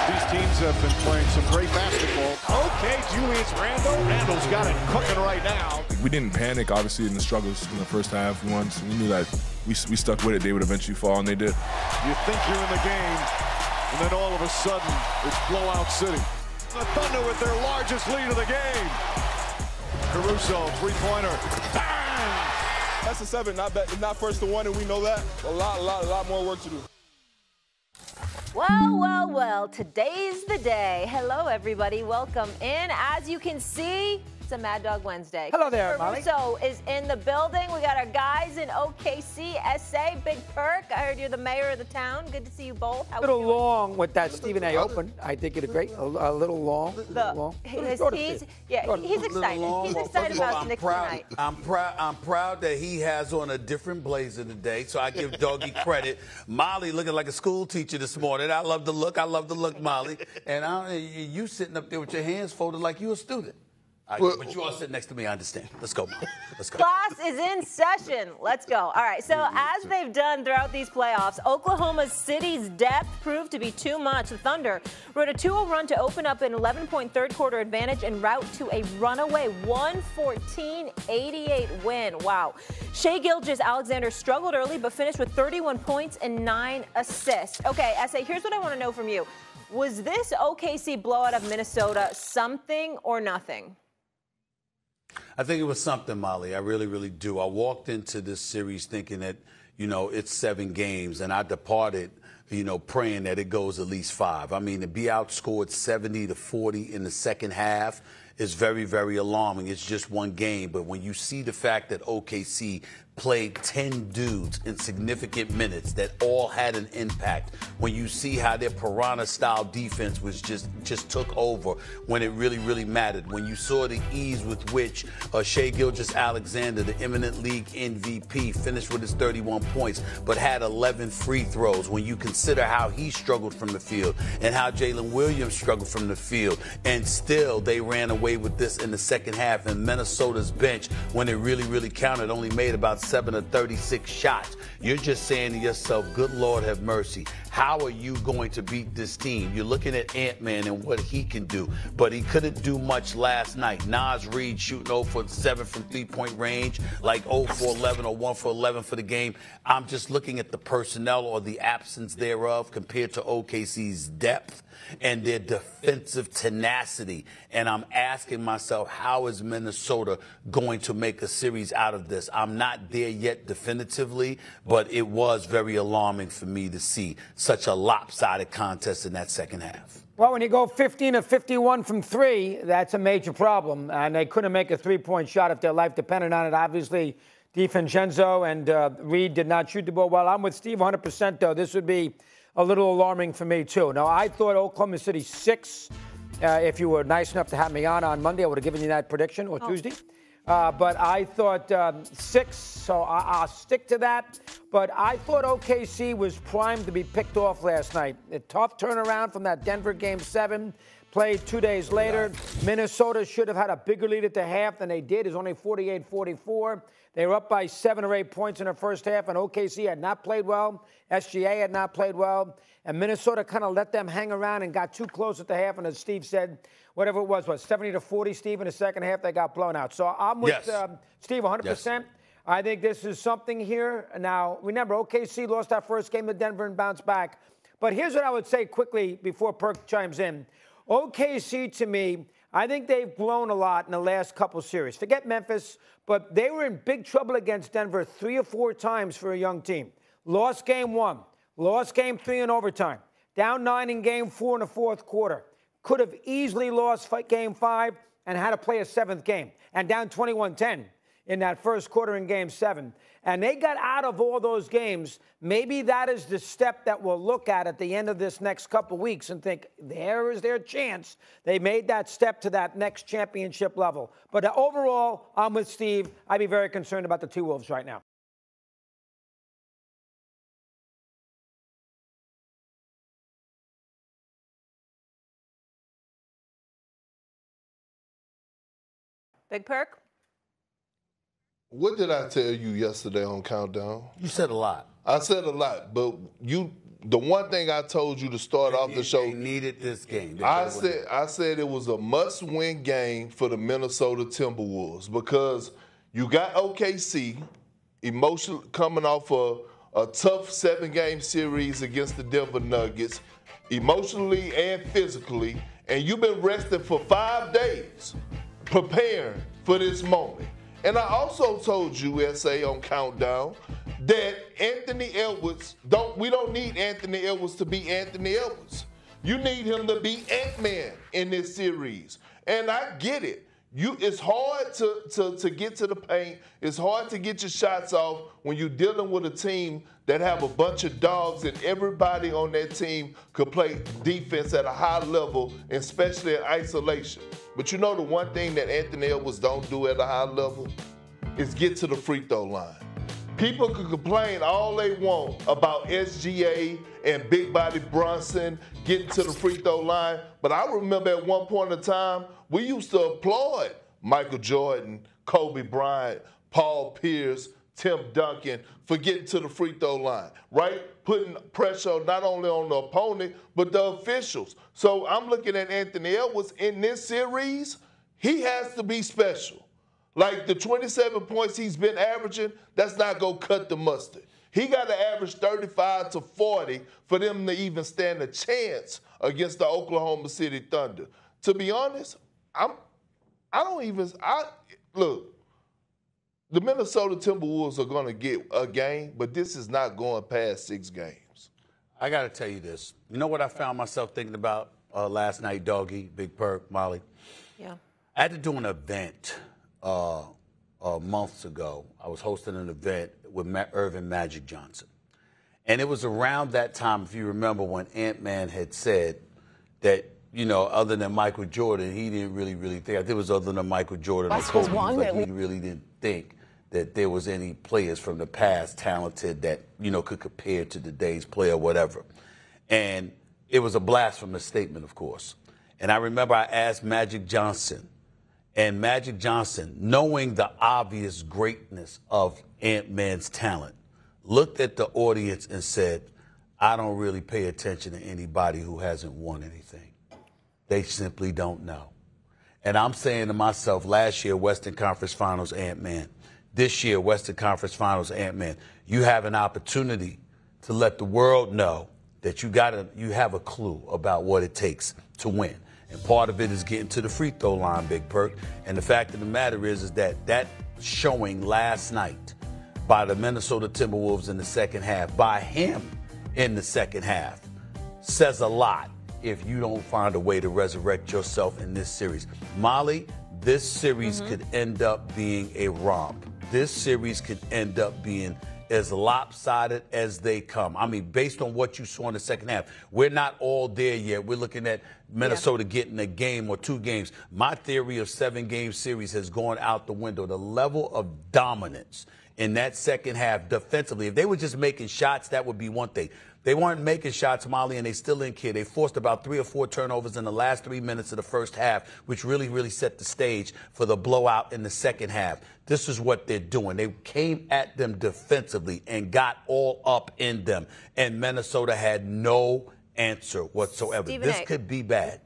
These teams have been playing some great basketball. Okay, Julius Randle. Randle's got it cooking right now. We didn't panic, obviously, in the struggles in the first half. Once we knew that we stuck with it, they would eventually fall, and they did. You think you're in the game, and then all of a sudden, it's blowout city. The Thunder with their largest lead of the game. Caruso, three-pointer. Bang! That's a 7, not bad, not first to one, and we know that. A lot more work to do. Well, well, well, today's the day. Hello, everybody. Welcome in. As you can see, it's a Mad Dog Wednesday. Hello there, Molly. Caruso is in the building. We got our guys in OKC, SA, Big Perk. I heard you're the mayor of the town. Good to see you both. A little long with that Stephen A. Open. I think it's great. A little long. He's excited. He's excited about the Knicks tonight. I'm proud that he has on a different blazer today, so I give Doggy credit. Molly looking like a school teacher this morning. I love the look. Molly. And you sitting up there with your hands folded like you a student. But you all sit next to me, I understand. Let's go, Molly. Let's go. Class is in session. Let's go. All right, so as they've done throughout these playoffs, Oklahoma City's depth proved to be too much. The Thunder rode a 2-0 run to open up an 11-point third-quarter advantage en route to a runaway 114-88 win. Wow. Shai Gilgeous-Alexander struggled early but finished with 31 points and 9 assists. Okay, SA, here's what I want to know from you. Was this OKC blowout of Minnesota something or nothing? I think it was something, Molly. I really, really do. I walked into this series thinking that, it's 7 games, and I departed, praying that it goes at least 5. I mean, to be outscored 70-40 in the second half is very, very alarming. It's just one game, but when you see the fact that OKC played 10 dudes in significant minutes that all had an impact, when you see how their piranha-style defense was just took over when it really, really mattered, when you saw the ease with which Shai Gilgeous-Alexander, the eminent league MVP, finished with his 31 points but had 11 free throws, when you consider how he struggled from the field and how Jalen Williams struggled from the field, and still they ran away with this in the second half, and Minnesota's bench, when it really, really counted, only made about 7 of 36 shots. You're just saying to yourself, good Lord have mercy. How are you going to beat this team? You're looking at Ant-Man and what he can do, but he couldn't do much last night. Naz Reid shooting 0 for 7 from three-point range, like 0 for 11 or 1 for 11 for the game. I'm just looking at the personnel or the absence thereof compared to OKC's depth and their defensive tenacity. And I'm asking myself, how is Minnesota going to make a series out of this? I'm not there yet definitively, but it was very alarming for me to see such a lopsided contest in that second half. Well, when you go 15 of 51 from 3, that's a major problem. And they couldn't make a 3-point shot if their life depended on it. Obviously, DiVincenzo and Reed did not shoot the ball well. I'm with Steve 100%, though. This would be a little alarming for me, too. Now, I thought Oklahoma City 6. If you were nice enough to have me on Monday, I would have given you that prediction, or Tuesday. But I thought 6, so I'll stick to that. But I thought OKC was primed to be picked off last night. A tough turnaround from that Denver Game 7. Played 2 days later. Minnesota should have had a bigger lead at the half than they did. It's only 48-44. They were up by 7 or 8 points in the first half, and OKC had not played well. SGA had not played well. And Minnesota kind of let them hang around and got too close at the half. And as Steve said, whatever it was 70-40, Steve, in the second half, they got blown out. So I'm with Steve 100%. Yes. I think this is something here. Now, remember, OKC lost that first game to Denver and bounced back. But here's what I would say quickly before Perk chimes in. OKC, to me, I think they've blown a lot in the last couple series. Forget Memphis, but they were in big trouble against Denver 3 or 4 times for a young team. Lost game 1. Lost game 3 in overtime. Down 9 in game 4 in the fourth quarter. Could have easily lost game 5 and had to play a 7th game. And down 21-10 in that first quarter in game 7. And they got out of all those games. Maybe that is the step that we'll look at the end of this next couple weeks and think, there is their chance. They made that step to that next championship level. But overall, I'm with Steve. I'd be very concerned about the T-Wolves right now. Big Perk? What did I tell you yesterday on Countdown? You said a lot. I said a lot, but the one thing I told you to start off the show. They needed this game. I said it was a must-win game for the Minnesota Timberwolves because you got OKC emotional coming off a tough 7-game series against the Denver Nuggets, emotionally and physically, and you've been resting for 5 days preparing for this moment. And I also told USA on Countdown that Anthony Edwards, we don't need Anthony Edwards to be Anthony Edwards. You need him to be Ant-Man in this series. And I get it. It's hard to get to the paint. It's hard to get your shots off when you're dealing with a team that have a bunch of dogs and everybody on that team could play defense at a high level, especially in isolation. But you know the one thing that Anthony Edwards don't do at a high level is get to the free throw line. People can complain all they want about SGA and Big Body Brunson getting to the free throw line, but I remember at one point in time, we used to applaud Michael Jordan, Kobe Bryant, Paul Pierce, Tim Duncan for getting to the free throw line, right? Putting pressure not only on the opponent, but the officials. So I'm looking at Anthony Edwards in this series. He has to be special. Like the 27 points he's been averaging, that's not going to cut the mustard. He got to average 35 to 40 for them to even stand a chance against the Oklahoma City Thunder. To be honest, look, the Minnesota Timberwolves are going to get a game, but this is not going past 6 games. I got to tell you this. You know what I found myself thinking about last night, Doggy, Big Perk, Molly? Yeah. I had to do an event months ago. I was hosting an event with Irvin Magic Johnson. And it was around that time, if you remember, when Ant-Man had said that, you know, other than Michael Jordan, he didn't really think. I think it was other than Michael Jordan or Kobe. He really didn't think that there was any players from the past talented that, you know, could compare to today's player or whatever. And it was a blasphemous statement, of course. And I remember I asked Magic Johnson, and Magic Johnson, knowing the obvious greatness of Ant-Man's talent, looked at the audience and said, I don't really pay attention to anybody who hasn't won anything. They simply don't know. And I'm saying to myself, last year, Western Conference Finals, Ant-Man. This year, Western Conference Finals, Ant-Man. You have an opportunity to let the world know that you have a clue about what it takes to win. And part of it is getting to the free throw line, Big Perk. And the fact of the matter is that showing last night by the Minnesota Timberwolves in the second half, by him in the second half, says a lot if you don't find a way to resurrect yourself in this series. Molly, this series could end up being a romp. This series could end up being as lopsided as they come. I mean, based on what you saw in the second half, we're not all there yet. We're looking at Minnesota getting a game or 2 games. My theory of 7-game series has gone out the window. The level of dominance in that second half defensively, if they were just making shots, that would be one thing. They weren't making shots, Molly, and they still didn't care. They forced about 3 or 4 turnovers in the last 3 minutes of the first half, which really set the stage for the blowout in the second half. This is what they're doing. They came at them defensively and got all up in them, and Minnesota had no answer whatsoever. This could be bad.